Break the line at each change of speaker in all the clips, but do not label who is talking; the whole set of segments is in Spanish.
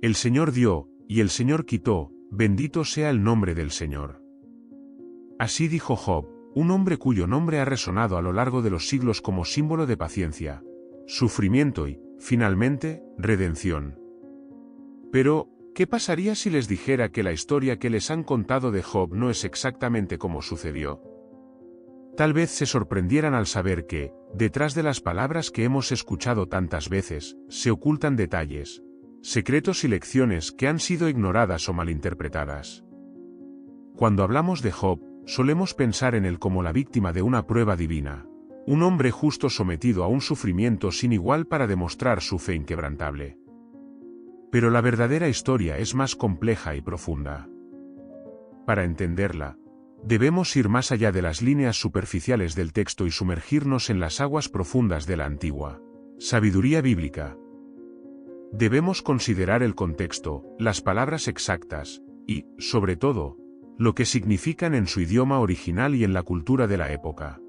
El Señor dio, y el Señor quitó, bendito sea el nombre del Señor. Así dijo Job, un hombre cuyo nombre ha resonado a lo largo de los siglos como símbolo de paciencia, sufrimiento y, finalmente, redención. Pero, ¿qué pasaría si les dijera que la historia que les han contado de Job no es exactamente como sucedió? Tal vez se sorprendieran al saber que, detrás de las palabras que hemos escuchado tantas veces, se ocultan detalles, secretos y lecciones que han sido ignoradas o malinterpretadas. Cuando hablamos de Job, solemos pensar en él como la víctima de una prueba divina, un hombre justo sometido a un sufrimiento sin igual para demostrar su fe inquebrantable. Pero la verdadera historia es más compleja y profunda. Para entenderla, debemos ir más allá de las líneas superficiales del texto y sumergirnos en las aguas profundas de la antigua sabiduría bíblica. Debemos considerar el contexto, las palabras exactas, y, sobre todo, lo que significan en su idioma original y en la cultura de la época.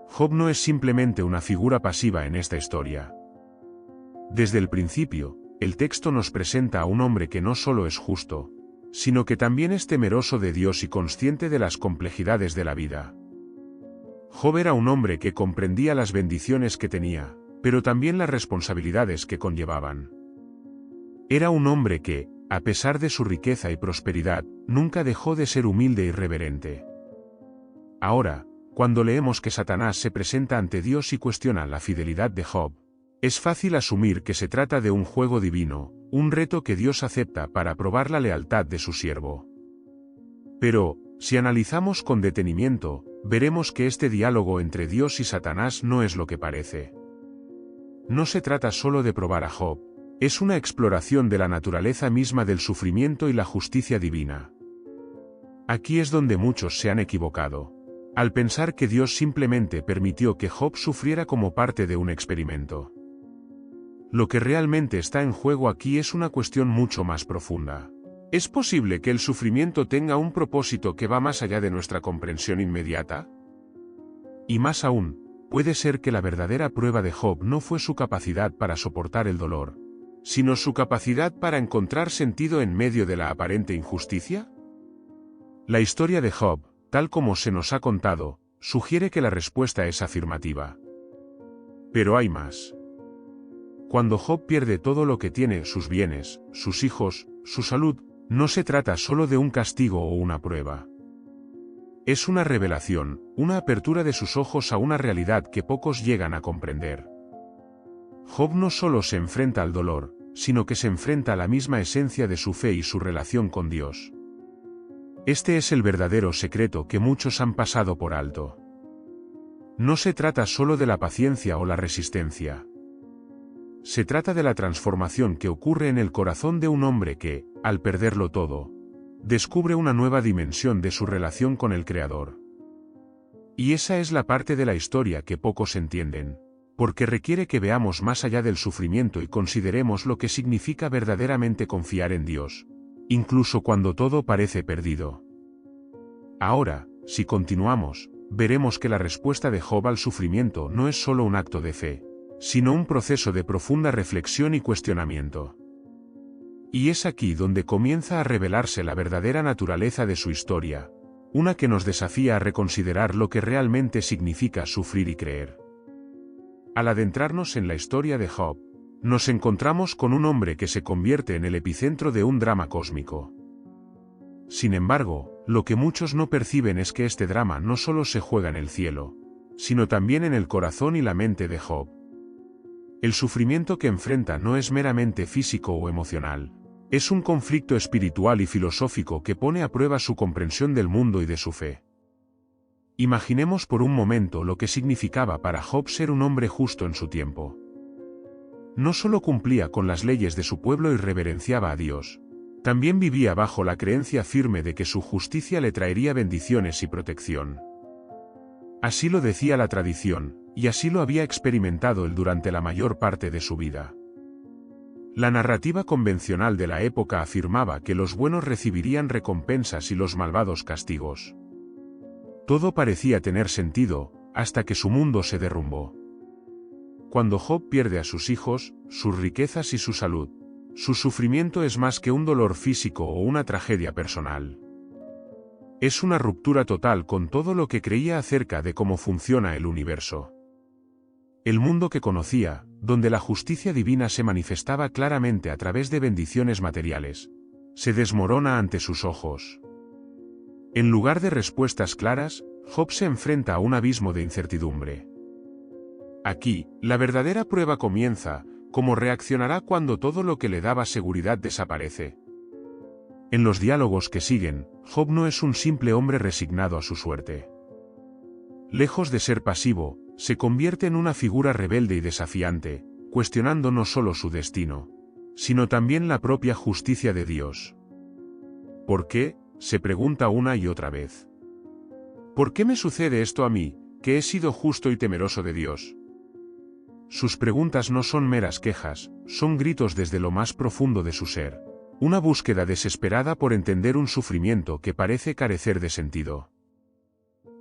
Job no es simplemente una figura pasiva en esta historia. Desde el principio, el texto nos presenta a un hombre que no solo es justo, sino que también es temeroso de Dios y consciente de las complejidades de la vida. Job era un hombre que comprendía las bendiciones que tenía, pero también las responsabilidades que conllevaban. Era un hombre que, a pesar de su riqueza y prosperidad, nunca dejó de ser humilde y reverente. Ahora, cuando leemos que Satanás se presenta ante Dios y cuestiona la fidelidad de Job, es fácil asumir que se trata de un juego divino, un reto que Dios acepta para probar la lealtad de su siervo. Pero, si analizamos con detenimiento, veremos que este diálogo entre Dios y Satanás no es lo que parece. No se trata solo de probar a Job, es una exploración de la naturaleza misma del sufrimiento y la justicia divina. Aquí es donde muchos se han equivocado, al pensar que Dios simplemente permitió que Job sufriera como parte de un experimento. Lo que realmente está en juego aquí es una cuestión mucho más profunda. ¿Es posible que el sufrimiento tenga un propósito que va más allá de nuestra comprensión inmediata? Y más aún, ¿puede ser que la verdadera prueba de Job no fue su capacidad para soportar el dolor, sino su capacidad para encontrar sentido en medio de la aparente injusticia? La historia de Job, tal como se nos ha contado, sugiere que la respuesta es afirmativa. Pero hay más. Cuando Job pierde todo lo que tiene, sus bienes, sus hijos, su salud, no se trata solo de un castigo o una prueba. Es una revelación, una apertura de sus ojos a una realidad que pocos llegan a comprender. Job no solo se enfrenta al dolor, sino que se enfrenta a la misma esencia de su fe y su relación con Dios. Este es el verdadero secreto que muchos han pasado por alto. No se trata solo de la paciencia o la resistencia. Se trata de la transformación que ocurre en el corazón de un hombre que, al perderlo todo, descubre una nueva dimensión de su relación con el Creador. Y esa es la parte de la historia que pocos entienden, porque requiere que veamos más allá del sufrimiento y consideremos lo que significa verdaderamente confiar en Dios, incluso cuando todo parece perdido. Ahora, si continuamos, veremos que la respuesta de Job al sufrimiento no es solo un acto de fe, sino un proceso de profunda reflexión y cuestionamiento. Y es aquí donde comienza a revelarse la verdadera naturaleza de su historia, una que nos desafía a reconsiderar lo que realmente significa sufrir y creer. Al adentrarnos en la historia de Job, nos encontramos con un hombre que se convierte en el epicentro de un drama cósmico. Sin embargo, lo que muchos no perciben es que este drama no solo se juega en el cielo, sino también en el corazón y la mente de Job. El sufrimiento que enfrenta no es meramente físico o emocional. Es un conflicto espiritual y filosófico que pone a prueba su comprensión del mundo y de su fe. Imaginemos por un momento lo que significaba para Job ser un hombre justo en su tiempo. No solo cumplía con las leyes de su pueblo y reverenciaba a Dios, también vivía bajo la creencia firme de que su justicia le traería bendiciones y protección. Así lo decía la tradición, y así lo había experimentado él durante la mayor parte de su vida. La narrativa convencional de la época afirmaba que los buenos recibirían recompensas y los malvados castigos. Todo parecía tener sentido, hasta que su mundo se derrumbó. Cuando Job pierde a sus hijos, sus riquezas y su salud, Su sufrimiento es más que un dolor físico o una tragedia personal. Es una ruptura total con todo lo que creía acerca de cómo funciona el universo. El mundo que conocía, donde la justicia divina se manifestaba claramente a través de bendiciones materiales, se desmorona ante sus ojos. En lugar de respuestas claras, Job se enfrenta a un abismo de incertidumbre. Aquí, la verdadera prueba comienza, cómo reaccionará cuando todo lo que le daba seguridad desaparece. En los diálogos que siguen, Job no es un simple hombre resignado a su suerte. Lejos de ser pasivo, se convierte en una figura rebelde y desafiante, cuestionando no solo su destino, sino también la propia justicia de Dios. ¿Por qué?, se pregunta una y otra vez. ¿Por qué me sucede esto a mí, que he sido justo y temeroso de Dios? Sus preguntas no son meras quejas, son gritos desde lo más profundo de su ser, una búsqueda desesperada por entender un sufrimiento que parece carecer de sentido.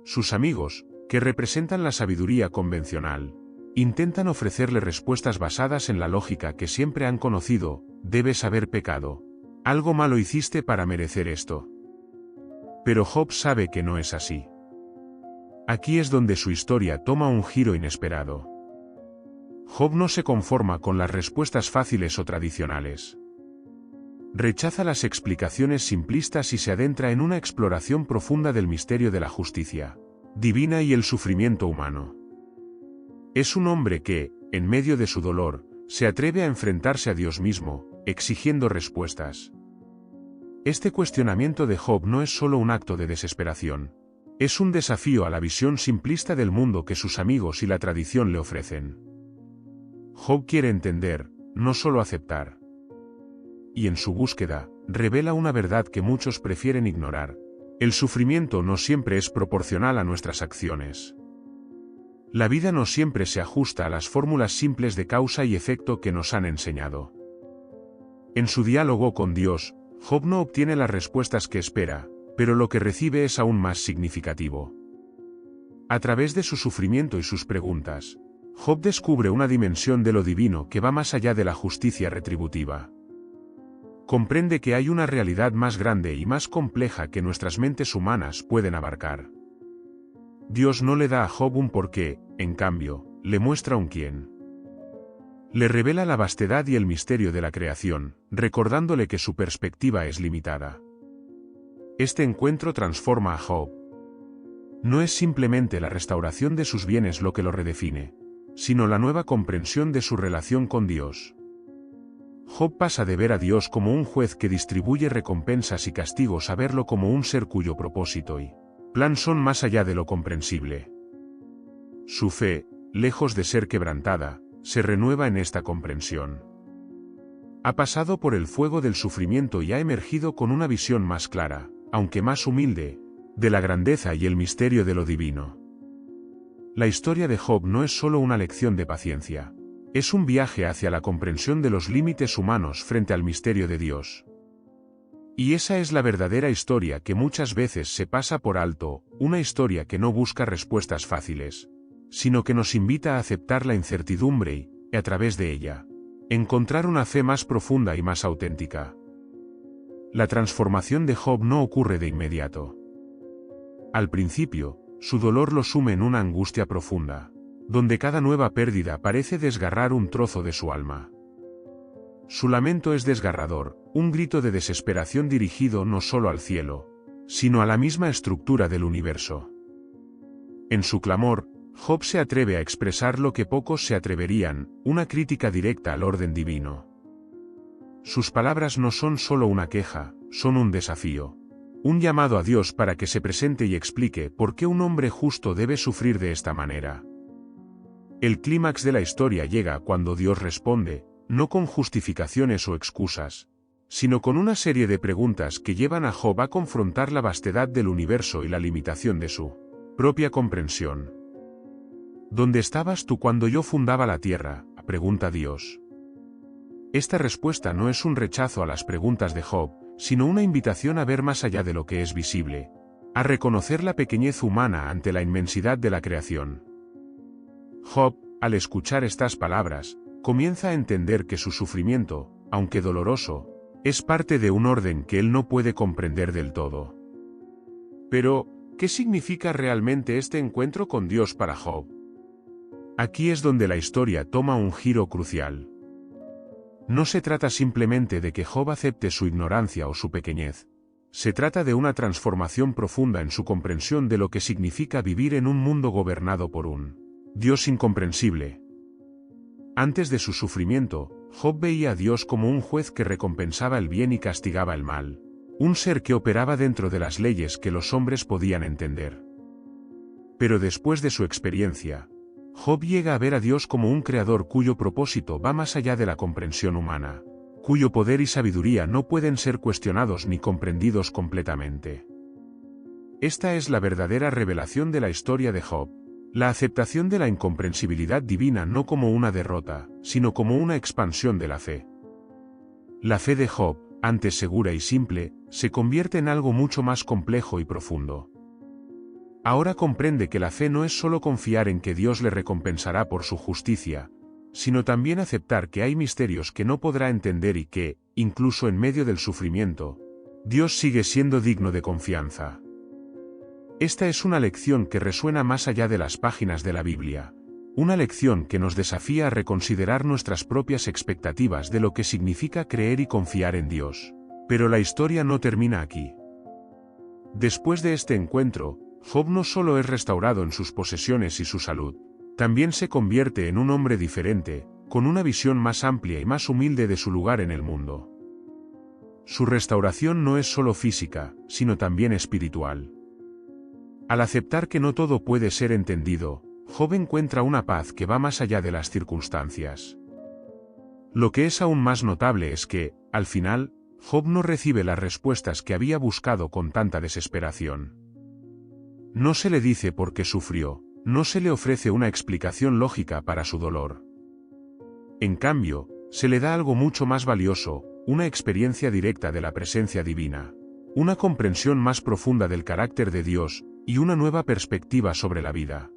Sus amigos, que representan la sabiduría convencional, intentan ofrecerle respuestas basadas en la lógica que siempre han conocido: debes haber pecado. Algo malo hiciste para merecer esto. Pero Job sabe que no es así. Aquí es donde su historia toma un giro inesperado. Job no se conforma con las respuestas fáciles o tradicionales. Rechaza las explicaciones simplistas y se adentra en una exploración profunda del misterio de la justicia divina y el sufrimiento humano. Es un hombre que, en medio de su dolor, se atreve a enfrentarse a Dios mismo, exigiendo respuestas. Este cuestionamiento de Job no es solo un acto de desesperación, es un desafío a la visión simplista del mundo que sus amigos y la tradición le ofrecen. Job quiere entender, no solo aceptar. Y en su búsqueda, revela una verdad que muchos prefieren ignorar: el sufrimiento no siempre es proporcional a nuestras acciones. La vida no siempre se ajusta a las fórmulas simples de causa y efecto que nos han enseñado. En su diálogo con Dios, Job no obtiene las respuestas que espera, pero lo que recibe es aún más significativo. A través de su sufrimiento y sus preguntas, Job descubre una dimensión de lo divino que va más allá de la justicia retributiva. Comprende que hay una realidad más grande y más compleja que nuestras mentes humanas pueden abarcar. Dios no le da a Job un porqué, en cambio, le muestra un quién. Le revela la vastedad y el misterio de la creación, recordándole que su perspectiva es limitada. Este encuentro transforma a Job. No es simplemente la restauración de sus bienes lo que lo redefine, sino la nueva comprensión de su relación con Dios. Job pasa de ver a Dios como un juez que distribuye recompensas y castigos a verlo como un ser cuyo propósito y plan son más allá de lo comprensible. Su fe, lejos de ser quebrantada, se renueva en esta comprensión. Ha pasado por el fuego del sufrimiento y ha emergido con una visión más clara, aunque más humilde, de la grandeza y el misterio de lo divino. La historia de Job no es solo una lección de paciencia. Es un viaje hacia la comprensión de los límites humanos frente al misterio de Dios. Y esa es la verdadera historia que muchas veces se pasa por alto, una historia que no busca respuestas fáciles, sino que nos invita a aceptar la incertidumbre y, a través de ella, encontrar una fe más profunda y más auténtica. La transformación de Job no ocurre de inmediato. Al principio, su dolor lo sume en una angustia profunda, donde cada nueva pérdida parece desgarrar un trozo de su alma. Su lamento es desgarrador, un grito de desesperación dirigido no solo al cielo, sino a la misma estructura del universo. En su clamor, Job se atreve a expresar lo que pocos se atreverían, una crítica directa al orden divino. Sus palabras no son solo una queja, son un desafío. Un llamado a Dios para que se presente y explique por qué un hombre justo debe sufrir de esta manera. El clímax de la historia llega cuando Dios responde, no con justificaciones o excusas, sino con una serie de preguntas que llevan a Job a confrontar la vastedad del universo y la limitación de su propia comprensión. ¿Dónde estabas tú cuando yo fundaba la tierra?, pregunta Dios. Esta respuesta no es un rechazo a las preguntas de Job, sino una invitación a ver más allá de lo que es visible, a reconocer la pequeñez humana ante la inmensidad de la creación. Job, al escuchar estas palabras, comienza a entender que su sufrimiento, aunque doloroso, es parte de un orden que él no puede comprender del todo. Pero, ¿qué significa realmente este encuentro con Dios para Job? Aquí es donde la historia toma un giro crucial. No se trata simplemente de que Job acepte su ignorancia o su pequeñez. Se trata de una transformación profunda en su comprensión de lo que significa vivir en un mundo gobernado por un Dios incomprensible. Antes de su sufrimiento, Job veía a Dios como un juez que recompensaba el bien y castigaba el mal, un ser que operaba dentro de las leyes que los hombres podían entender. Pero después de su experiencia, Job llega a ver a Dios como un creador cuyo propósito va más allá de la comprensión humana, cuyo poder y sabiduría no pueden ser cuestionados ni comprendidos completamente. Esta es la verdadera revelación de la historia de Job. La aceptación de la incomprensibilidad divina no como una derrota, sino como una expansión de la fe. La fe de Job, antes segura y simple, se convierte en algo mucho más complejo y profundo. Ahora comprende que la fe no es solo confiar en que Dios le recompensará por su justicia, sino también aceptar que hay misterios que no podrá entender y que, incluso en medio del sufrimiento, Dios sigue siendo digno de confianza. Esta es una lección que resuena más allá de las páginas de la Biblia, una lección que nos desafía a reconsiderar nuestras propias expectativas de lo que significa creer y confiar en Dios. Pero la historia no termina aquí. Después de este encuentro, Job no solo es restaurado en sus posesiones y su salud, también se convierte en un hombre diferente, con una visión más amplia y más humilde de su lugar en el mundo. Su restauración no es solo física, sino también espiritual. Al aceptar que no todo puede ser entendido, Job encuentra una paz que va más allá de las circunstancias. Lo que es aún más notable es que, al final, Job no recibe las respuestas que había buscado con tanta desesperación. No se le dice por qué sufrió, no se le ofrece una explicación lógica para su dolor. En cambio, se le da algo mucho más valioso, una experiencia directa de la presencia divina, una comprensión más profunda del carácter de Dios, y una nueva perspectiva sobre la vida.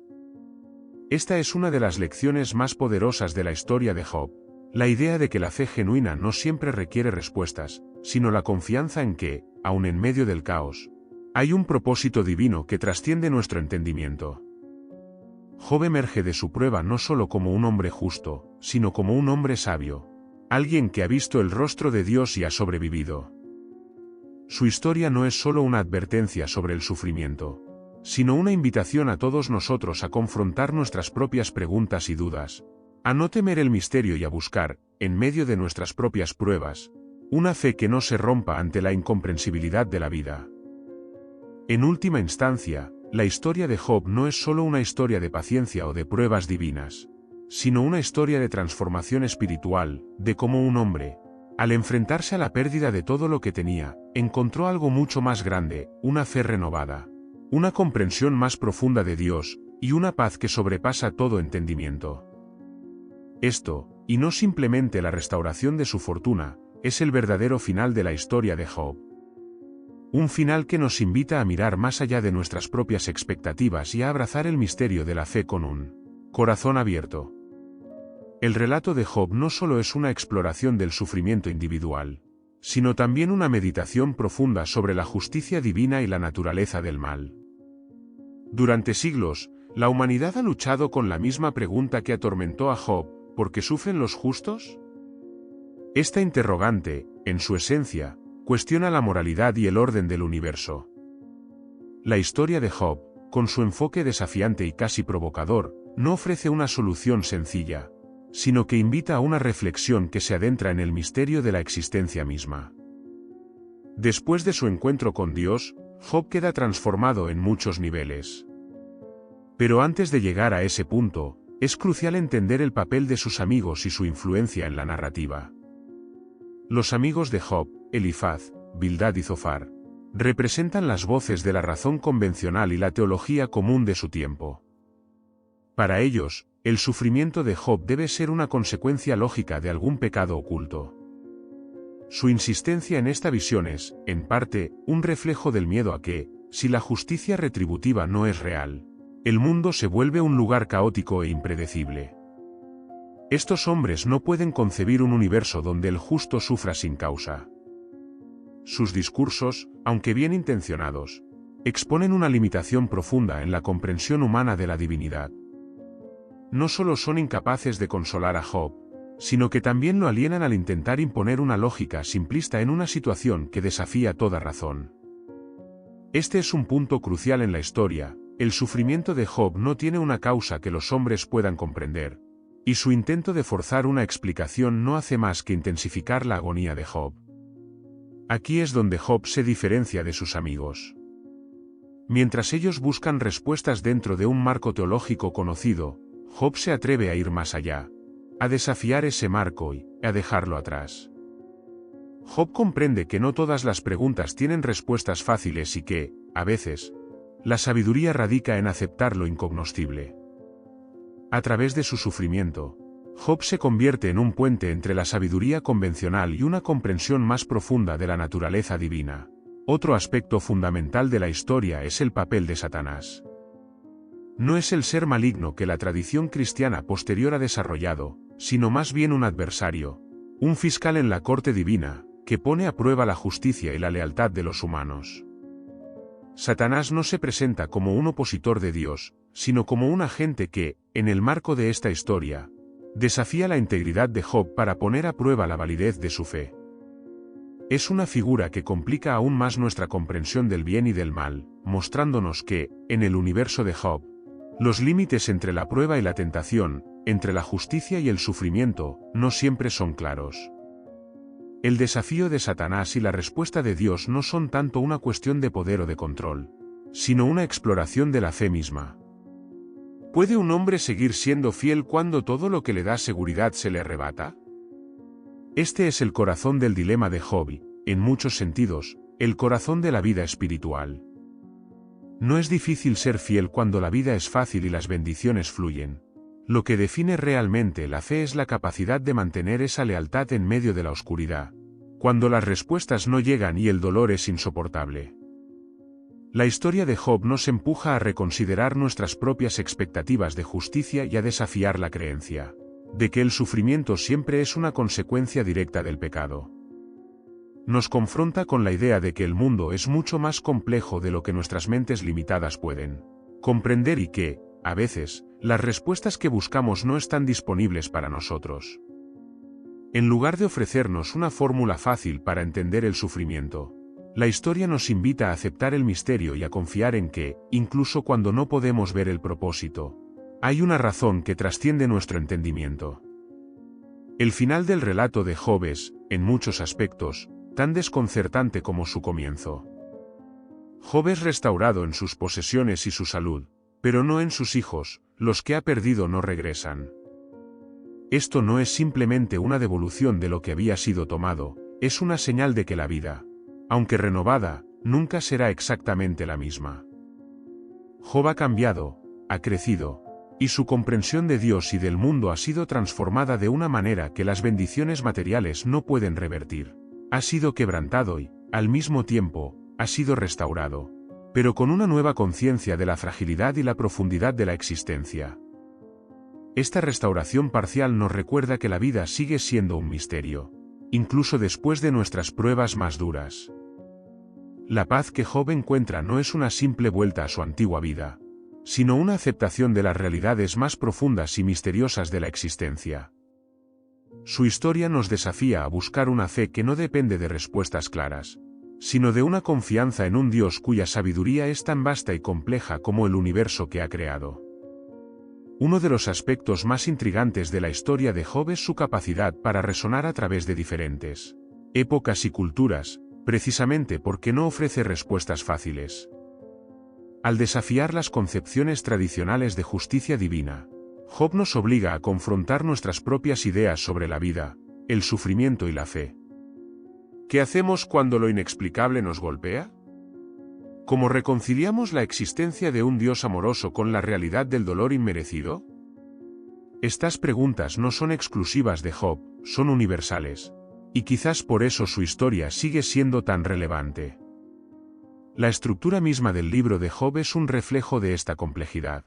Esta es una de las lecciones más poderosas de la historia de Job, la idea de que la fe genuina no siempre requiere respuestas, sino la confianza en que, aun en medio del caos, hay un propósito divino que trasciende nuestro entendimiento. Job emerge de su prueba no solo como un hombre justo, sino como un hombre sabio, alguien que ha visto el rostro de Dios y ha sobrevivido. Su historia no es solo una advertencia sobre el sufrimiento, sino una invitación a todos nosotros a confrontar nuestras propias preguntas y dudas, a no temer el misterio y a buscar, en medio de nuestras propias pruebas, una fe que no se rompa ante la incomprensibilidad de la vida. En última instancia, la historia de Job no es solo una historia de paciencia o de pruebas divinas, sino una historia de transformación espiritual, de cómo un hombre, al enfrentarse a la pérdida de todo lo que tenía, encontró algo mucho más grande, una fe renovada, una comprensión más profunda de Dios, y una paz que sobrepasa todo entendimiento. Esto, y no simplemente la restauración de su fortuna, es el verdadero final de la historia de Job. Un final que nos invita a mirar más allá de nuestras propias expectativas y a abrazar el misterio de la fe con un corazón abierto. El relato de Job no solo es una exploración del sufrimiento individual, sino también una meditación profunda sobre la justicia divina y la naturaleza del mal. Durante siglos, la humanidad ha luchado con la misma pregunta que atormentó a Job: ¿por qué sufren los justos? Esta interrogante, en su esencia, cuestiona la moralidad y el orden del universo. La historia de Job, con su enfoque desafiante y casi provocador, no ofrece una solución sencilla, sino que invita a una reflexión que se adentra en el misterio de la existencia misma. Después de su encuentro con Dios, Job queda transformado en muchos niveles. Pero antes de llegar a ese punto, es crucial entender el papel de sus amigos y su influencia en la narrativa. Los amigos de Job, Elifaz, Bildad y Zofar, representan las voces de la razón convencional y la teología común de su tiempo. Para ellos, el sufrimiento de Job debe ser una consecuencia lógica de algún pecado oculto. Su insistencia en esta visión es, en parte, un reflejo del miedo a que, si la justicia retributiva no es real, el mundo se vuelve un lugar caótico e impredecible. Estos hombres no pueden concebir un universo donde el justo sufra sin causa. Sus discursos, aunque bien intencionados, exponen una limitación profunda en la comprensión humana de la divinidad. No solo son incapaces de consolar a Job, sino que también lo alienan al intentar imponer una lógica simplista en una situación que desafía toda razón. Este es un punto crucial en la historia. El sufrimiento de Job no tiene una causa que los hombres puedan comprender, y su intento de forzar una explicación no hace más que intensificar la agonía de Job. Aquí es donde Job se diferencia de sus amigos. Mientras ellos buscan respuestas dentro de un marco teológico conocido, Job se atreve a ir más allá, a desafiar ese marco y a dejarlo atrás. Job comprende que no todas las preguntas tienen respuestas fáciles y que, a veces, la sabiduría radica en aceptar lo incognoscible. A través de su sufrimiento, Job se convierte en un puente entre la sabiduría convencional y una comprensión más profunda de la naturaleza divina. Otro aspecto fundamental de la historia es el papel de Satanás. No es el ser maligno que la tradición cristiana posterior ha desarrollado, sino más bien un adversario, un fiscal en la corte divina, que pone a prueba la justicia y la lealtad de los humanos. Satanás no se presenta como un opositor de Dios, sino como un agente que, en el marco de esta historia, desafía la integridad de Job para poner a prueba la validez de su fe. Es una figura que complica aún más nuestra comprensión del bien y del mal, mostrándonos que, en el universo de Job, los límites entre la prueba y la tentación, entre la justicia y el sufrimiento, no siempre son claros. El desafío de Satanás y la respuesta de Dios no son tanto una cuestión de poder o de control, sino una exploración de la fe misma. ¿Puede un hombre seguir siendo fiel cuando todo lo que le da seguridad se le arrebata? Este es el corazón del dilema de Job y, en muchos sentidos, el corazón de la vida espiritual. No es difícil ser fiel cuando la vida es fácil y las bendiciones fluyen. Lo que define realmente la fe es la capacidad de mantener esa lealtad en medio de la oscuridad, cuando las respuestas no llegan y el dolor es insoportable. La historia de Job nos empuja a reconsiderar nuestras propias expectativas de justicia y a desafiar la creencia de que el sufrimiento siempre es una consecuencia directa del pecado. Nos confronta con la idea de que el mundo es mucho más complejo de lo que nuestras mentes limitadas pueden comprender y que, a veces, las respuestas que buscamos no están disponibles para nosotros. En lugar de ofrecernos una fórmula fácil para entender el sufrimiento, la historia nos invita a aceptar el misterio y a confiar en que, incluso cuando no podemos ver el propósito, hay una razón que trasciende nuestro entendimiento. El final del relato de Job es, en muchos aspectos, tan desconcertante como su comienzo. Job es restaurado en sus posesiones y su salud, pero no en sus hijos, los que ha perdido no regresan. Esto no es simplemente una devolución de lo que había sido tomado, es una señal de que la vida, aunque renovada, nunca será exactamente la misma. Job ha cambiado, ha crecido, y su comprensión de Dios y del mundo ha sido transformada de una manera que las bendiciones materiales no pueden revertir. Ha sido quebrantado y, al mismo tiempo, ha sido restaurado, pero con una nueva conciencia de la fragilidad y la profundidad de la existencia. Esta restauración parcial nos recuerda que la vida sigue siendo un misterio, incluso después de nuestras pruebas más duras. La paz que Job encuentra no es una simple vuelta a su antigua vida, sino una aceptación de las realidades más profundas y misteriosas de la existencia. Su historia nos desafía a buscar una fe que no depende de respuestas claras, sino de una confianza en un Dios cuya sabiduría es tan vasta y compleja como el universo que ha creado. Uno de los aspectos más intrigantes de la historia de Job es su capacidad para resonar a través de diferentes épocas y culturas, precisamente porque no ofrece respuestas fáciles. Al desafiar las concepciones tradicionales de justicia divina, Job nos obliga a confrontar nuestras propias ideas sobre la vida, el sufrimiento y la fe. ¿Qué hacemos cuando lo inexplicable nos golpea? ¿Cómo reconciliamos la existencia de un Dios amoroso con la realidad del dolor inmerecido? Estas preguntas no son exclusivas de Job, son universales, y quizás por eso su historia sigue siendo tan relevante. La estructura misma del libro de Job es un reflejo de esta complejidad.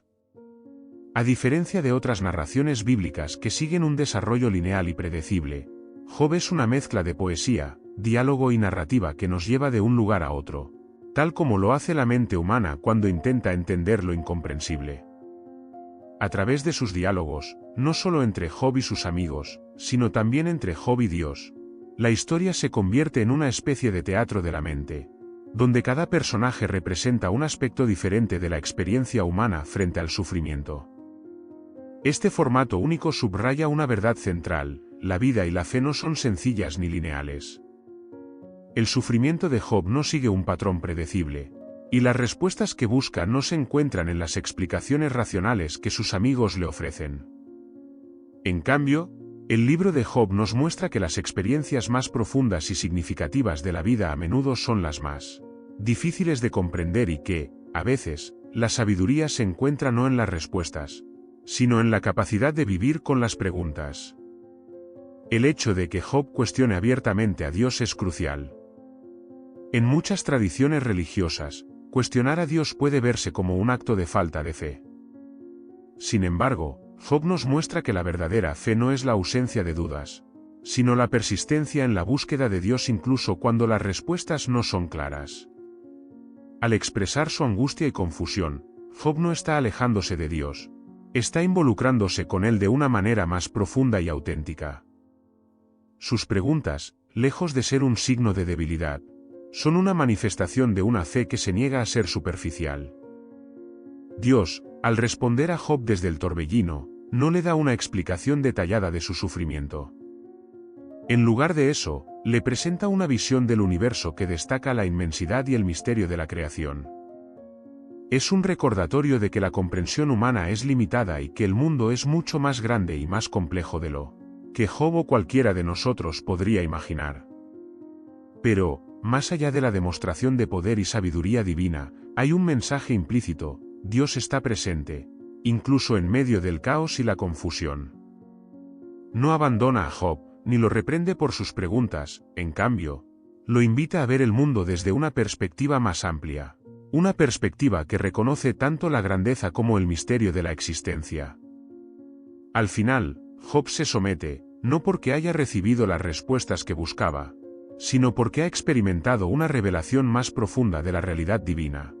A diferencia de otras narraciones bíblicas que siguen un desarrollo lineal y predecible, Job es una mezcla de poesía, diálogo y narrativa que nos lleva de un lugar a otro, tal como lo hace la mente humana cuando intenta entender lo incomprensible. A través de sus diálogos, no solo entre Job y sus amigos, sino también entre Job y Dios, la historia se convierte en una especie de teatro de la mente, donde cada personaje representa un aspecto diferente de la experiencia humana frente al sufrimiento. Este formato único subraya una verdad central: la vida y la fe no son sencillas ni lineales. El sufrimiento de Job no sigue un patrón predecible, y las respuestas que busca no se encuentran en las explicaciones racionales que sus amigos le ofrecen. En cambio, el libro de Job nos muestra que las experiencias más profundas y significativas de la vida a menudo son las más difíciles de comprender y que, a veces, la sabiduría se encuentra no en las respuestas, sino en la capacidad de vivir con las preguntas. El hecho de que Job cuestione abiertamente a Dios es crucial. En muchas tradiciones religiosas, cuestionar a Dios puede verse como un acto de falta de fe. Sin embargo, Job nos muestra que la verdadera fe no es la ausencia de dudas, sino la persistencia en la búsqueda de Dios incluso cuando las respuestas no son claras. Al expresar su angustia y confusión, Job no está alejándose de Dios, está involucrándose con Él de una manera más profunda y auténtica. Sus preguntas, lejos de ser un signo de debilidad, son una manifestación de una fe que se niega a ser superficial. Dios, al responder a Job desde el torbellino, no le da una explicación detallada de su sufrimiento. En lugar de eso, le presenta una visión del universo que destaca la inmensidad y el misterio de la creación. Es un recordatorio de que la comprensión humana es limitada y que el mundo es mucho más grande y más complejo de lo que Job o cualquiera de nosotros podría imaginar. Pero, más allá de la demostración de poder y sabiduría divina, hay un mensaje implícito: Dios está presente, incluso en medio del caos y la confusión. No abandona a Job, ni lo reprende por sus preguntas, en cambio, lo invita a ver el mundo desde una perspectiva más amplia, una perspectiva que reconoce tanto la grandeza como el misterio de la existencia. Al final, Job se somete, no porque haya recibido las respuestas que buscaba, sino porque ha experimentado una revelación más profunda de la realidad divina.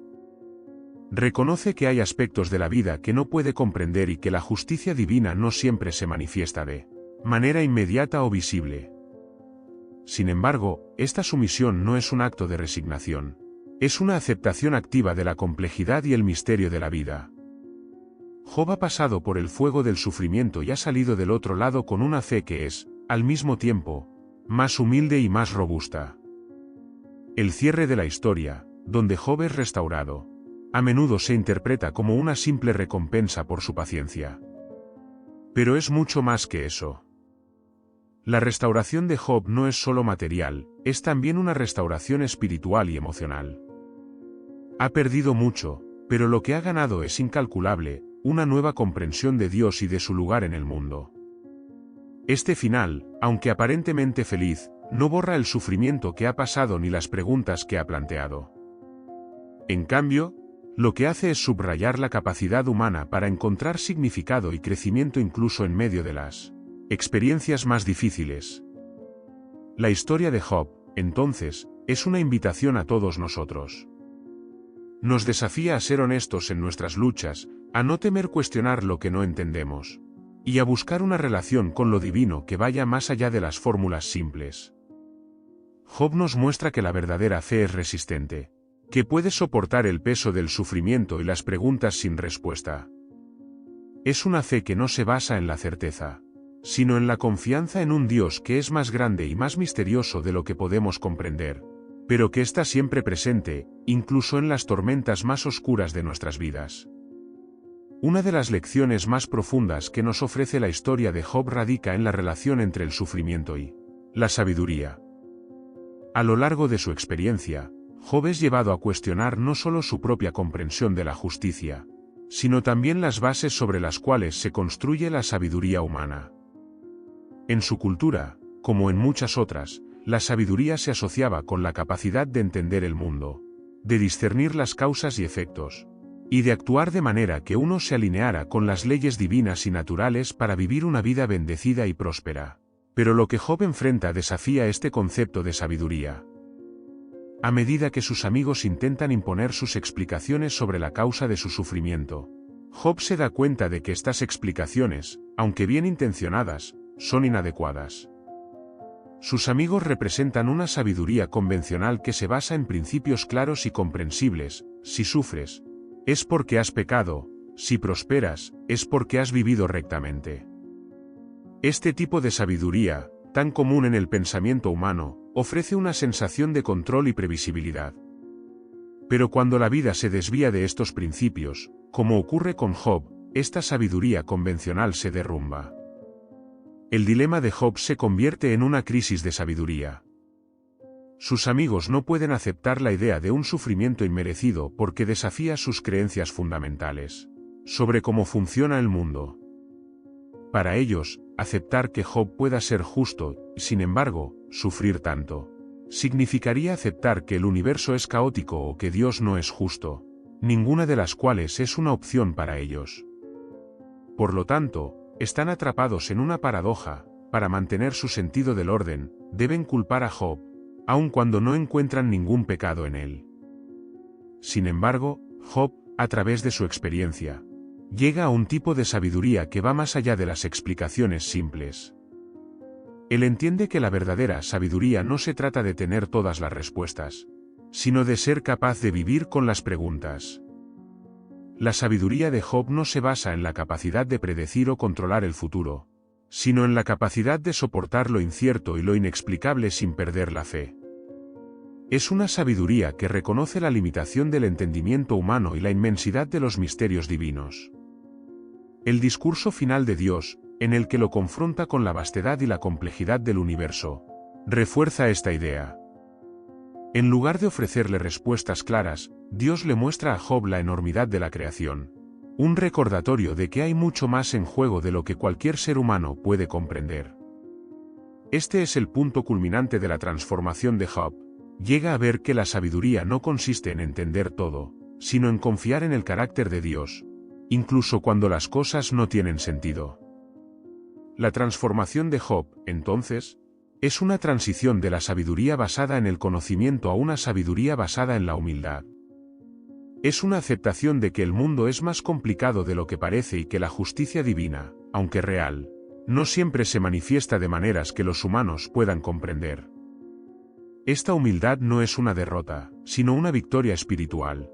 Reconoce que hay aspectos de la vida que no puede comprender y que la justicia divina no siempre se manifiesta de manera inmediata o visible. Sin embargo, esta sumisión no es un acto de resignación, es una aceptación activa de la complejidad y el misterio de la vida. Job ha pasado por el fuego del sufrimiento y ha salido del otro lado con una fe que es, al mismo tiempo, más humilde y más robusta. El cierre de la historia, donde Job es restaurado, a menudo se interpreta como una simple recompensa por su paciencia. Pero es mucho más que eso. La restauración de Job no es solo material, es también una restauración espiritual y emocional. Ha perdido mucho, pero lo que ha ganado es incalculable: una nueva comprensión de Dios y de su lugar en el mundo. Este final, aunque aparentemente feliz, no borra el sufrimiento que ha pasado ni las preguntas que ha planteado. En cambio, lo que hace es subrayar la capacidad humana para encontrar significado y crecimiento incluso en medio de las experiencias más difíciles. La historia de Job, entonces, es una invitación a todos nosotros. Nos desafía a ser honestos en nuestras luchas, a no temer cuestionar lo que no entendemos, y a buscar una relación con lo divino que vaya más allá de las fórmulas simples. Job nos muestra que la verdadera fe es resistente, que puede soportar el peso del sufrimiento y las preguntas sin respuesta. Es una fe que no se basa en la certeza, sino en la confianza en un Dios que es más grande y más misterioso de lo que podemos comprender, pero que está siempre presente, incluso en las tormentas más oscuras de nuestras vidas. Una de las lecciones más profundas que nos ofrece la historia de Job radica en la relación entre el sufrimiento y la sabiduría. A lo largo de su experiencia, Job es llevado a cuestionar no solo su propia comprensión de la justicia, sino también las bases sobre las cuales se construye la sabiduría humana. En su cultura, como en muchas otras, la sabiduría se asociaba con la capacidad de entender el mundo, de discernir las causas y efectos, y de actuar de manera que uno se alineara con las leyes divinas y naturales para vivir una vida bendecida y próspera. Pero lo que Job enfrenta desafía este concepto de sabiduría. A medida que sus amigos intentan imponer sus explicaciones sobre la causa de su sufrimiento, Job se da cuenta de que estas explicaciones, aunque bien intencionadas, son inadecuadas. Sus amigos representan una sabiduría convencional que se basa en principios claros y comprensibles: si sufres, es porque has pecado; si prosperas, es porque has vivido rectamente. Este tipo de sabiduría, tan común en el pensamiento humano, ofrece una sensación de control y previsibilidad. Pero cuando la vida se desvía de estos principios, como ocurre con Job, esta sabiduría convencional se derrumba. El dilema de Job se convierte en una crisis de sabiduría. Sus amigos no pueden aceptar la idea de un sufrimiento inmerecido porque desafía sus creencias fundamentales sobre cómo funciona el mundo. Para ellos, aceptar que Job pueda ser justo, y sin embargo, sufrir tanto, significaría aceptar que el universo es caótico o que Dios no es justo, ninguna de las cuales es una opción para ellos. Por lo tanto, están atrapados en una paradoja: para mantener su sentido del orden, deben culpar a Job, aun cuando no encuentran ningún pecado en él. Sin embargo, Job, a través de su experiencia, llega a un tipo de sabiduría que va más allá de las explicaciones simples. Él entiende que la verdadera sabiduría no se trata de tener todas las respuestas, sino de ser capaz de vivir con las preguntas. La sabiduría de Job no se basa en la capacidad de predecir o controlar el futuro, sino en la capacidad de soportar lo incierto y lo inexplicable sin perder la fe. Es una sabiduría que reconoce la limitación del entendimiento humano y la inmensidad de los misterios divinos. El discurso final de Dios, en el que lo confronta con la vastedad y la complejidad del universo, refuerza esta idea. En lugar de ofrecerle respuestas claras, Dios le muestra a Job la enormidad de la creación, un recordatorio de que hay mucho más en juego de lo que cualquier ser humano puede comprender. Este es el punto culminante de la transformación de Job. Llega a ver que la sabiduría no consiste en entender todo, sino en confiar en el carácter de Dios, incluso cuando las cosas no tienen sentido. La transformación de Job, entonces, es una transición de la sabiduría basada en el conocimiento a una sabiduría basada en la humildad. Es una aceptación de que el mundo es más complicado de lo que parece y que la justicia divina, aunque real, no siempre se manifiesta de maneras que los humanos puedan comprender. Esta humildad no es una derrota, sino una victoria espiritual.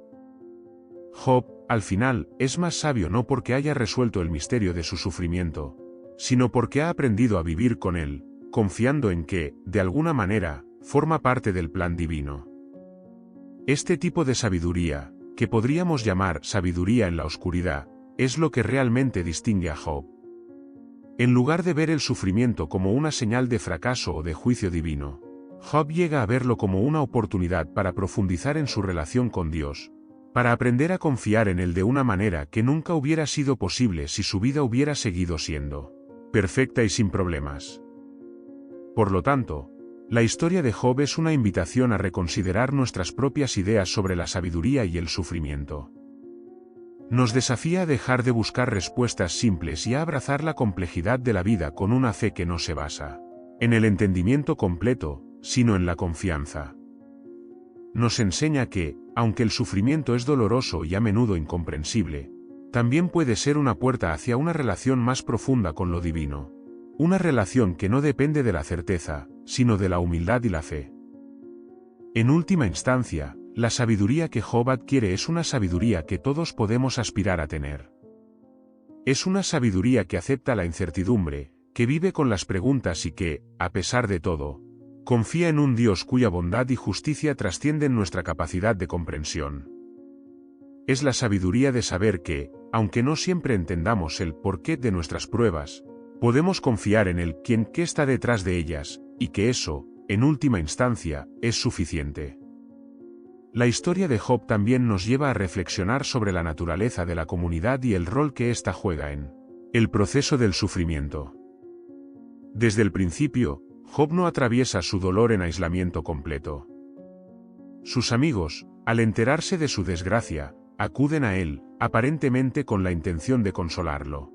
Job, al final, es más sabio no porque haya resuelto el misterio de su sufrimiento, sino porque ha aprendido a vivir con él, confiando en que, de alguna manera, forma parte del plan divino. Este tipo de sabiduría, que podríamos llamar sabiduría en la oscuridad, es lo que realmente distingue a Job. En lugar de ver el sufrimiento como una señal de fracaso o de juicio divino, Job llega a verlo como una oportunidad para profundizar en su relación con Dios, para aprender a confiar en Él de una manera que nunca hubiera sido posible si su vida hubiera seguido siendo perfecta y sin problemas. Por lo tanto, la historia de Job es una invitación a reconsiderar nuestras propias ideas sobre la sabiduría y el sufrimiento. Nos desafía a dejar de buscar respuestas simples y a abrazar la complejidad de la vida con una fe que no se basa en el entendimiento completo, sino en la confianza. Nos enseña que, aunque el sufrimiento es doloroso y a menudo incomprensible, también puede ser una puerta hacia una relación más profunda con lo divino. Una relación que no depende de la certeza, sino de la humildad y la fe. En última instancia, la sabiduría que Job adquiere es una sabiduría que todos podemos aspirar a tener. Es una sabiduría que acepta la incertidumbre, que vive con las preguntas y que, a pesar de todo, confía en un Dios cuya bondad y justicia trascienden nuestra capacidad de comprensión. Es la sabiduría de saber que, aunque no siempre entendamos el porqué de nuestras pruebas, podemos confiar en el quién que está detrás de ellas, y que eso, en última instancia, es suficiente. La historia de Job también nos lleva a reflexionar sobre la naturaleza de la comunidad y el rol que ésta juega en el proceso del sufrimiento. Desde el principio, Job no atraviesa su dolor en aislamiento completo. Sus amigos, al enterarse de su desgracia, acuden a él, aparentemente con la intención de consolarlo.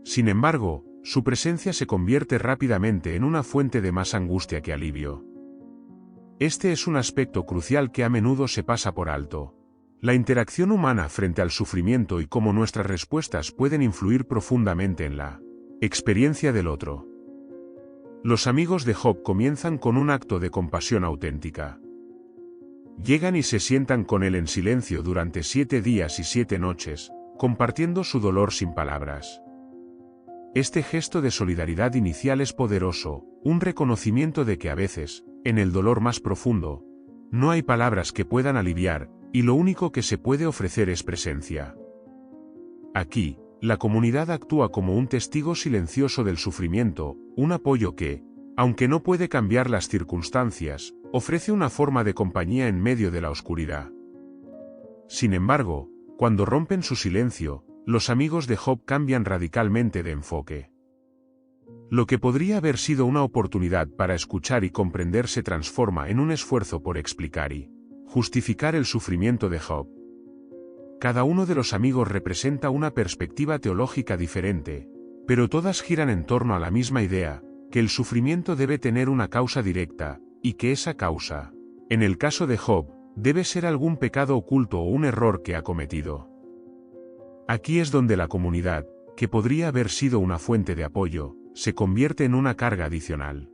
Sin embargo, su presencia se convierte rápidamente en una fuente de más angustia que alivio. Este es un aspecto crucial que a menudo se pasa por alto. La interacción humana frente al sufrimiento y cómo nuestras respuestas pueden influir profundamente en la experiencia del otro. Los amigos de Job comienzan con un acto de compasión auténtica. Llegan y se sientan con él en silencio durante 7 días y 7 noches, compartiendo su dolor sin palabras. Este gesto de solidaridad inicial es poderoso, un reconocimiento de que a veces, en el dolor más profundo, no hay palabras que puedan aliviar, y lo único que se puede ofrecer es presencia. Aquí, la comunidad actúa como un testigo silencioso del sufrimiento, un apoyo que, aunque no puede cambiar las circunstancias, ofrece una forma de compañía en medio de la oscuridad. Sin embargo, cuando rompen su silencio, los amigos de Job cambian radicalmente de enfoque. Lo que podría haber sido una oportunidad para escuchar y comprender se transforma en un esfuerzo por explicar y justificar el sufrimiento de Job. Cada uno de los amigos representa una perspectiva teológica diferente, pero todas giran en torno a la misma idea, que el sufrimiento debe tener una causa directa, y que esa causa, en el caso de Job, debe ser algún pecado oculto o un error que ha cometido. Aquí es donde la comunidad, que podría haber sido una fuente de apoyo, se convierte en una carga adicional.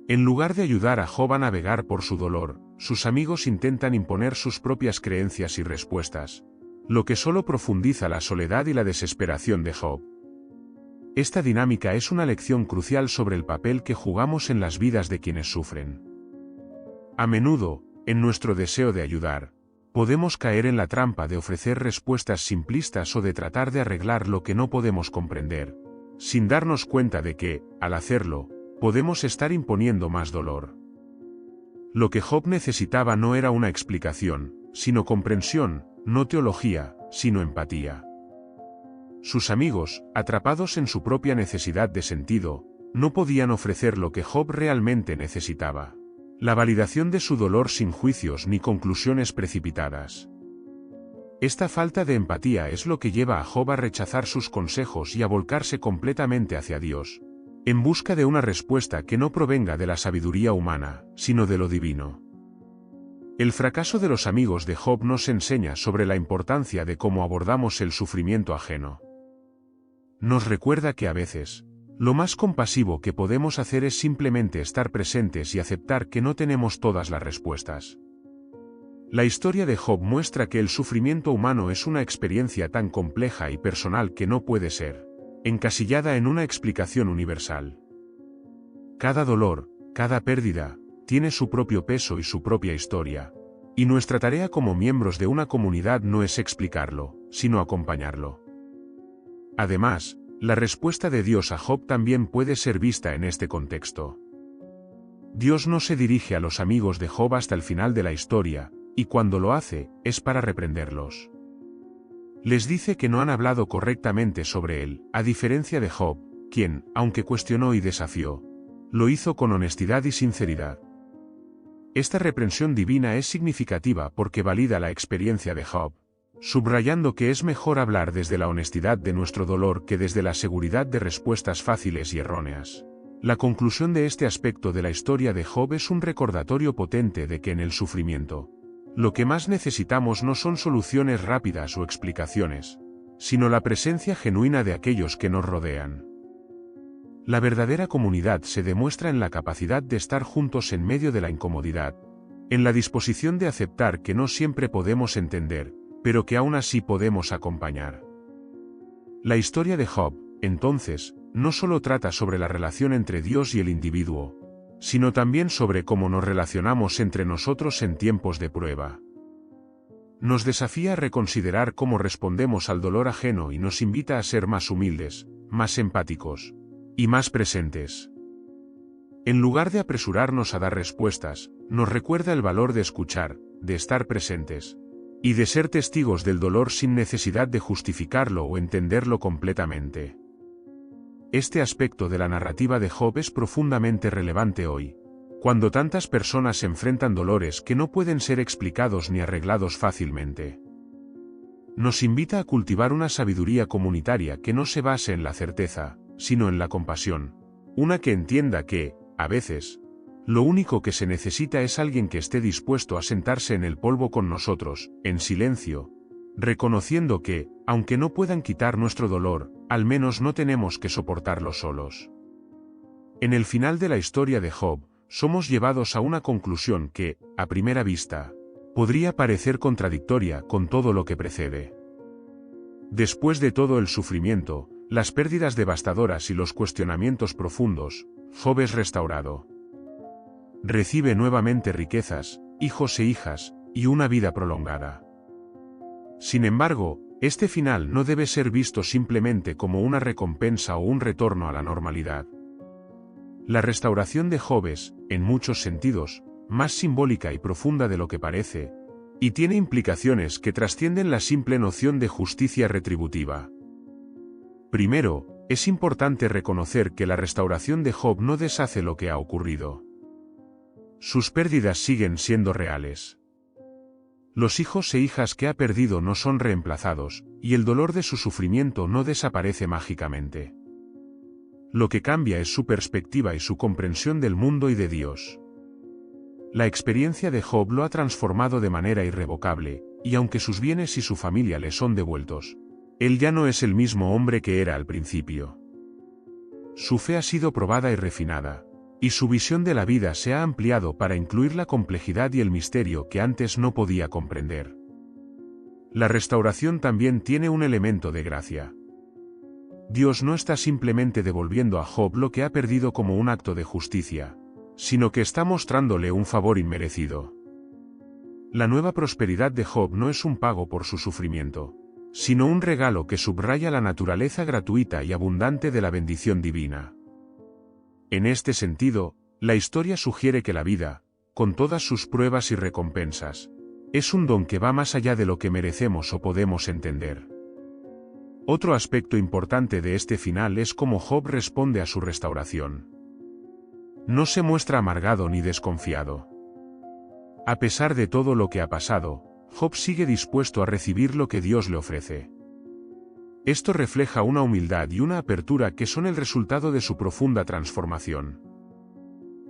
En lugar de ayudar a Job a navegar por su dolor, sus amigos intentan imponer sus propias creencias y respuestas, lo que solo profundiza la soledad y la desesperación de Job. Esta dinámica es una lección crucial sobre el papel que jugamos en las vidas de quienes sufren. A menudo, en nuestro deseo de ayudar, podemos caer en la trampa de ofrecer respuestas simplistas o de tratar de arreglar lo que no podemos comprender, sin darnos cuenta de que, al hacerlo, podemos estar imponiendo más dolor. Lo que Job necesitaba no era una explicación, sino comprensión, no teología, sino empatía. Sus amigos, atrapados en su propia necesidad de sentido, no podían ofrecer lo que Job realmente necesitaba: la validación de su dolor sin juicios ni conclusiones precipitadas. Esta falta de empatía es lo que lleva a Job a rechazar sus consejos y a volcarse completamente hacia Dios, en busca de una respuesta que no provenga de la sabiduría humana, sino de lo divino. El fracaso de los amigos de Job nos enseña sobre la importancia de cómo abordamos el sufrimiento ajeno. Nos recuerda que a veces, lo más compasivo que podemos hacer es simplemente estar presentes y aceptar que no tenemos todas las respuestas. La historia de Job muestra que el sufrimiento humano es una experiencia tan compleja y personal que no puede ser encasillada en una explicación universal. Cada dolor, cada pérdida, tiene su propio peso y su propia historia, y nuestra tarea como miembros de una comunidad no es explicarlo, sino acompañarlo. Además, la respuesta de Dios a Job también puede ser vista en este contexto. Dios no se dirige a los amigos de Job hasta el final de la historia, y cuando lo hace, es para reprenderlos. Les dice que no han hablado correctamente sobre él, a diferencia de Job, quien, aunque cuestionó y desafió, lo hizo con honestidad y sinceridad. Esta reprensión divina es significativa porque valida la experiencia de Job, subrayando que es mejor hablar desde la honestidad de nuestro dolor que desde la seguridad de respuestas fáciles y erróneas. La conclusión de este aspecto de la historia de Job es un recordatorio potente de que en el sufrimiento, lo que más necesitamos no son soluciones rápidas o explicaciones, sino la presencia genuina de aquellos que nos rodean. La verdadera comunidad se demuestra en la capacidad de estar juntos en medio de la incomodidad, en la disposición de aceptar que no siempre podemos entender, pero que aún así podemos acompañar. La historia de Job, entonces, no solo trata sobre la relación entre Dios y el individuo, sino también sobre cómo nos relacionamos entre nosotros en tiempos de prueba. Nos desafía a reconsiderar cómo respondemos al dolor ajeno y nos invita a ser más humildes, más empáticos y más presentes. En lugar de apresurarnos a dar respuestas, nos recuerda el valor de escuchar, de estar presentes, y de ser testigos del dolor sin necesidad de justificarlo o entenderlo completamente. Este aspecto de la narrativa de Job es profundamente relevante hoy, Cuando tantas personas enfrentan dolores que no pueden ser explicados ni arreglados fácilmente. Nos invita a cultivar una sabiduría comunitaria que no se base en la certeza, sino en la compasión. Una que entienda que, a veces, lo único que se necesita es alguien que esté dispuesto a sentarse en el polvo con nosotros, en silencio, reconociendo que, aunque no puedan quitar nuestro dolor, al menos no tenemos que soportarlo solos. En el final de la historia de Job, somos llevados a una conclusión que, a primera vista, podría parecer contradictoria con todo lo que precede. Después de todo el sufrimiento, las pérdidas devastadoras y los cuestionamientos profundos, Job es restaurado. Recibe nuevamente riquezas, hijos e hijas, y una vida prolongada. Sin embargo, este final no debe ser visto simplemente como una recompensa o un retorno a la normalidad. La restauración de Job es, en muchos sentidos, más simbólica y profunda de lo que parece, y tiene implicaciones que trascienden la simple noción de justicia retributiva. Primero, es importante reconocer que la restauración de Job no deshace lo que ha ocurrido. Sus pérdidas siguen siendo reales. Los hijos e hijas que ha perdido no son reemplazados, y el dolor de su sufrimiento no desaparece mágicamente. Lo que cambia es su perspectiva y su comprensión del mundo y de Dios. La experiencia de Job lo ha transformado de manera irrevocable, y aunque sus bienes y su familia le son devueltos, él ya no es el mismo hombre que era al principio. Su fe ha sido probada y refinada, y su visión de la vida se ha ampliado para incluir la complejidad y el misterio que antes no podía comprender. La restauración también tiene un elemento de gracia. Dios no está simplemente devolviendo a Job lo que ha perdido como un acto de justicia, sino que está mostrándole un favor inmerecido. La nueva prosperidad de Job no es un pago por su sufrimiento, sino un regalo que subraya la naturaleza gratuita y abundante de la bendición divina. En este sentido, la historia sugiere que la vida, con todas sus pruebas y recompensas, es un don que va más allá de lo que merecemos o podemos entender. Otro aspecto importante de este final es cómo Job responde a su restauración. No se muestra amargado ni desconfiado. A pesar de todo lo que ha pasado, Job sigue dispuesto a recibir lo que Dios le ofrece. Esto refleja una humildad y una apertura que son el resultado de su profunda transformación.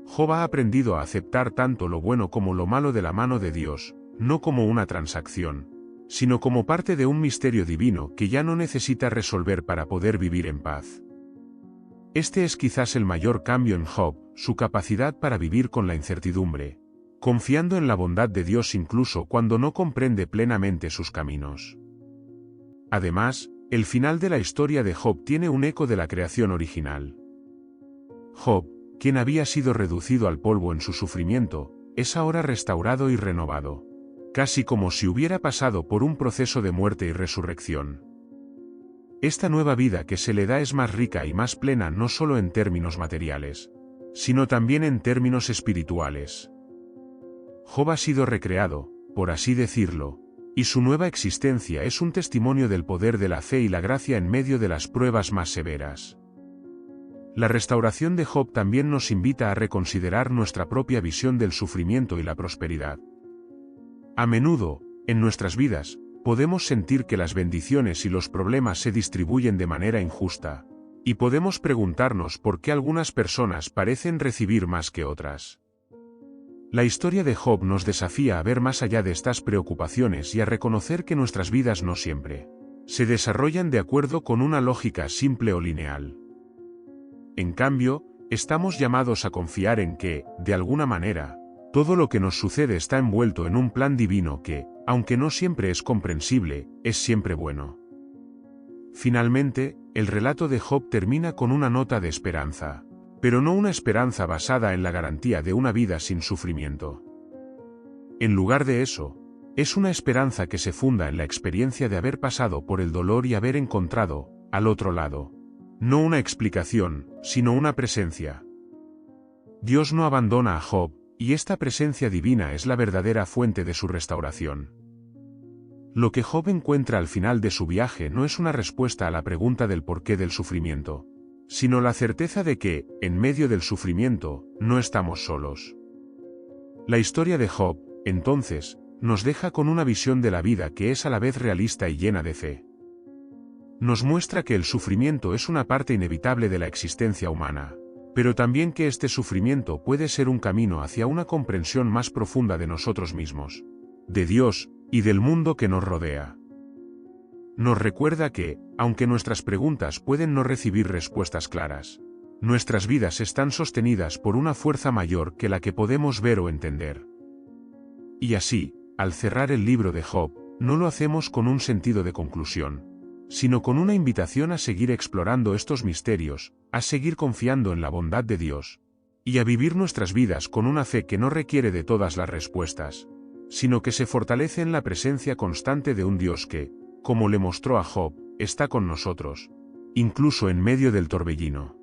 Job ha aprendido a aceptar tanto lo bueno como lo malo de la mano de Dios, no como una transacción, sino como parte de un misterio divino que ya no necesita resolver para poder vivir en paz. Este es quizás el mayor cambio en Job, su capacidad para vivir con la incertidumbre, confiando en la bondad de Dios incluso cuando no comprende plenamente sus caminos. Además, el final de la historia de Job tiene un eco de la creación original. Job, quien había sido reducido al polvo en su sufrimiento, es ahora restaurado y renovado, casi como si hubiera pasado por un proceso de muerte y resurrección. Esta nueva vida que se le da es más rica y más plena no solo en términos materiales, sino también en términos espirituales. Job ha sido recreado, por así decirlo, y su nueva existencia es un testimonio del poder de la fe y la gracia en medio de las pruebas más severas. La restauración de Job también nos invita a reconsiderar nuestra propia visión del sufrimiento y la prosperidad. A menudo, en nuestras vidas, podemos sentir que las bendiciones y los problemas se distribuyen de manera injusta, y podemos preguntarnos por qué algunas personas parecen recibir más que otras. La historia de Job nos desafía a ver más allá de estas preocupaciones y a reconocer que nuestras vidas no siempre se desarrollan de acuerdo con una lógica simple o lineal. En cambio, estamos llamados a confiar en que, de alguna manera, todo lo que nos sucede está envuelto en un plan divino que, aunque no siempre es comprensible, es siempre bueno. Finalmente, el relato de Job termina con una nota de esperanza, pero no una esperanza basada en la garantía de una vida sin sufrimiento. En lugar de eso, es una esperanza que se funda en la experiencia de haber pasado por el dolor y haber encontrado, al otro lado, no una explicación, sino una presencia. Dios no abandona a Job, y esta presencia divina es la verdadera fuente de su restauración. Lo que Job encuentra al final de su viaje no es una respuesta a la pregunta del porqué del sufrimiento, sino la certeza de que, en medio del sufrimiento, no estamos solos. La historia de Job, entonces, nos deja con una visión de la vida que es a la vez realista y llena de fe. Nos muestra que el sufrimiento es una parte inevitable de la existencia humana, pero también que este sufrimiento puede ser un camino hacia una comprensión más profunda de nosotros mismos, de Dios y del mundo que nos rodea. Nos recuerda que, aunque nuestras preguntas pueden no recibir respuestas claras, nuestras vidas están sostenidas por una fuerza mayor que la que podemos ver o entender. Y así, al cerrar el libro de Job, no lo hacemos con un sentido de conclusión, sino con una invitación a seguir explorando estos misterios, a seguir confiando en la bondad de Dios, y a vivir nuestras vidas con una fe que no requiere de todas las respuestas, sino que se fortalece en la presencia constante de un Dios que, como le mostró a Job, está con nosotros, incluso en medio del torbellino.